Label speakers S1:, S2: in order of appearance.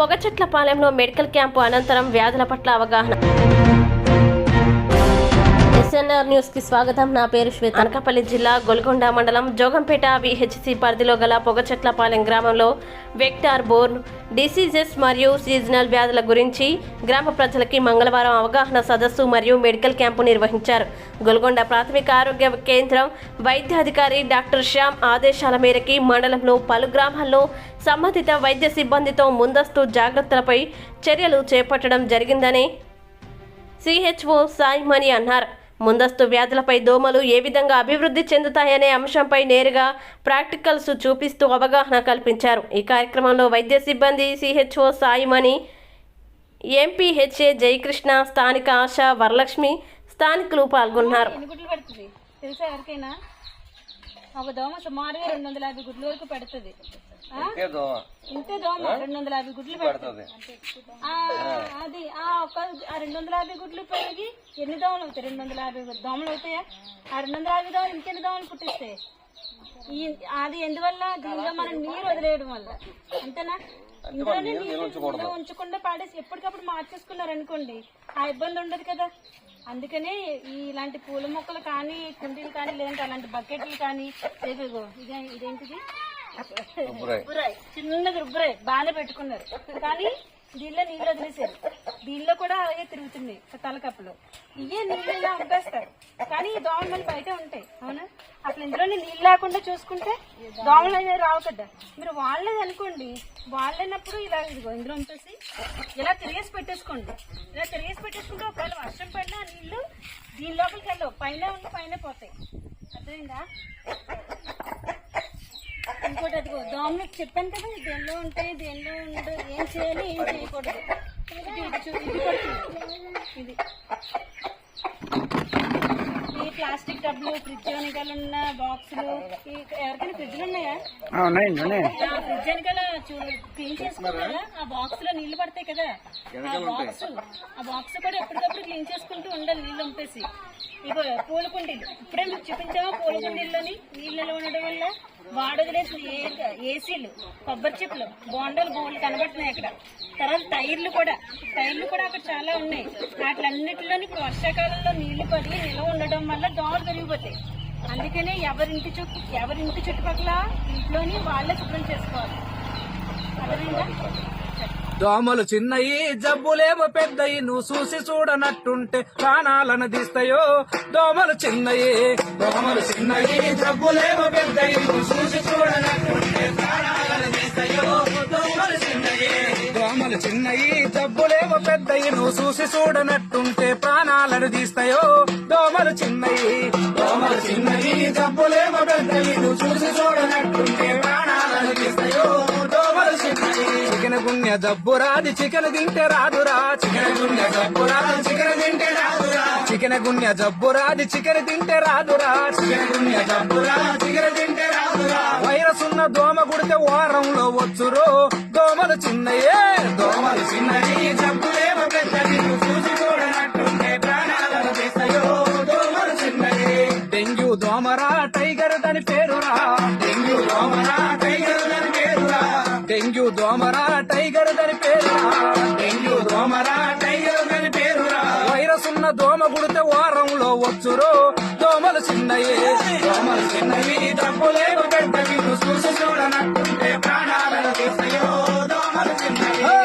S1: పొగచెట్లపాలెంలో medical camp అనంతరం వ్యాధుల పట్ల అవగాహన. ఎస్ఎన్ఆర్ న్యూస్ కి స్వాగతం. నా పేరు శ్వేత. అనకాపల్లి జిల్లా గొల్గొండ మండలం జోగంపేట విహెచ్సి పరిధిలో గల పొగచెట్లపాలెం గ్రామంలో వెక్టార్ బోర్న్ డిసీజెస్ మరియు సీజనల్ వ్యాధుల గురించి గ్రామ ప్రజలకి మంగళవారం అవగాహన సదస్సు మరియు మెడికల్ క్యాంపు నిర్వహించారు. గొల్గొండ ప్రాథమిక ఆరోగ్య కేంద్రం వైద్యాధికారి డాక్టర్ శ్యామ్ ఆదేశాల మేరకు మండలంలో పలు గ్రామాల్లో సంబంధిత వైద్య సిబ్బందితో ముందస్తు జాగ్రత్తలపై చర్యలు చేపట్టడం జరిగిందని సిహెచ్ఓ సాయిమణి అన్నారు. ముందస్తు వ్యాధులపై దోమలు ఏ విధంగా అభివృద్ధి చెందుతాయనే అంశంపై నేరుగా ప్రాక్టికల్స్ చూపిస్తూ అవగాహన కల్పించారు. ఈ కార్యక్రమంలో వైద్య సిబ్బంది సిహెచ్ఓ సాయిమణి, ఎంపీహెచ్ఏ జయకృష్ణ, స్థానిక ఆశా వరలక్ష్మి, స్థానికులు పాల్గొన్నారు.
S2: ఒక దోమ సుమారుగా 250 గుడ్ల వరకు పెడుతుంది. ఇంతే దోమ 250 గుడ్లు పెడుతుంది. అది ఆ 250 గుడ్లు పెరిగి ఎన్ని దోమలు అవుతాయి? 250 దోమలు అవుతాయా? ఆ 250 దోమలు ఇంకెన్ని దోమలు పుట్టిస్తాయి? అది ఎందువల్ల? దీనిలో మనం నీరు వదిలేయడం వల్ల. అంతేనా? ఇందులోనే నీరు ఉంచకుండా పాడేసి ఎప్పటికప్పుడు మార్చేసుకున్నారనుకోండి, ఆ ఇబ్బంది ఉండదు కదా. అందుకనే ఇలాంటి పూల మొక్కలు కానీ, కుండీలు కానీ, లేదంటే అలాంటి బకెట్లు కానీ, ఇదేంటిది చిన్నది రుబ్బురాయి బాగానే పెట్టుకున్నారు, కానీ దీనిలో నీళ్ళు వదిలేశారు. దీనిలో కూడా అలాగే తిరుగుతుంది తలకప్పులు. ఇవే నీళ్ళు ఇలా అబ్బేస్తారు, కానీ ఈ దోమలు మళ్ళీ బయట ఉంటాయి. అవునా? అసలు ఇందులోనే నీళ్ళు లేకుండా చూసుకుంటే దోమలు అనేవి రావు కదా. మీరు వాళ్ళేది అనుకోండి, వాళ్ళైనప్పుడు ఇలా ఇదిగో ఇందులో ఉంచేసి ఇలా తిరిగేసి పెట్టేసుకోండి. ఇలా తిరిగేసి పెట్టేసుకుంటే ఒకవేళ వర్షం పడినా నీళ్లు దీని లోపలికి వెళ్ళవు, పైన ఉండి పైన పోతాయి. అర్థమైందా? ఇంకోటి అదిగో దోమలకు చెప్పాను కదా, దేనిలో ఉంటాయి, దేనిలో ఉండదు, ఏం చేయాలి, ఏం చేయకూడదు. ఇది ఈ ప్లాస్టిక్ టబ్లు, ఫ్రిడ్జ్ వెనకాల ఉన్న బాక్సులు, ఎవరికైనా ఫ్రిడ్జ్లు ఉన్నాయా? ఫ్రిడ్జ్ వెనకాల క్లీన్ చేసుకోవాలా? ఆ బాక్స్ లో నీళ్లు పడతాయి కదా, ఆ బాక్స్ కూడా ఎప్పటికప్పుడు క్లీన్ చేసుకుంటూ ఉండాలి నీళ్ళు పంపేసి. ఇగో పూల కుండీలు ఇప్పుడే మీకు చూపించామా? పూల కుండీల్లోని నీళ్ళు ఉండడం వల్ల వాడొదిలేసిన ఏసీలు, కొబ్బరి చెప్పులు, బోండాలు బోన్లు కనబడుతున్నాయి అక్కడ. తర్వాత టైర్లు కూడా అక్కడ చాలా ఉన్నాయి. వాటిలన్నిటిలోని ఇప్పుడు వర్షాకాలంలో నీళ్లు పడి నిల్వ ఉండడం వల్ల దోమలు పెరిగిపోతాయి. అందుకనే ఎవరింటి చుట్టుపక్కల ఇంట్లోని వాళ్ళే శుభ్రం చేసుకోవాలి. అర్థమైందా?
S3: దోమలు చిన్నయి జబ్బులేమో పెద్దయి, నువ్వు చూసి చూడనట్టుంటే ప్రాణాలను తీస్తాయో. దోమలు చిన్నయి జబ్బులేమో పెద్దయి, నువ్వు చూసి చూడనట్టుంటే ప్రాణాలను తీస్తాయో. దోమలు చిన్నయి జబ్బులేమో పెద్దయి, నువ్వు చూసి చూడనట్టుంటే ప్రాణాలను తీస్తాయో. దోమలు చిన్నయి జబ్బులేమో పెద్దయి, నువ్వు చూసి చూడనట్టుంటే ప్రాణాలను తీస్తాయో. దోమలు చిన్నయి. చికెన్ గుండె జబ్బు రాది, చికెన్ తింటే రాదురా. చికెన్ గుండె జబ్బు రాది, చికెన్ తింటే రాదురా. వైరస్ ఉన్న దోమ గుడితే వారంలో వచ్చురో. దోమలు చిన్నయే జబ్బులేమో పెద్దయి, చూసుకో.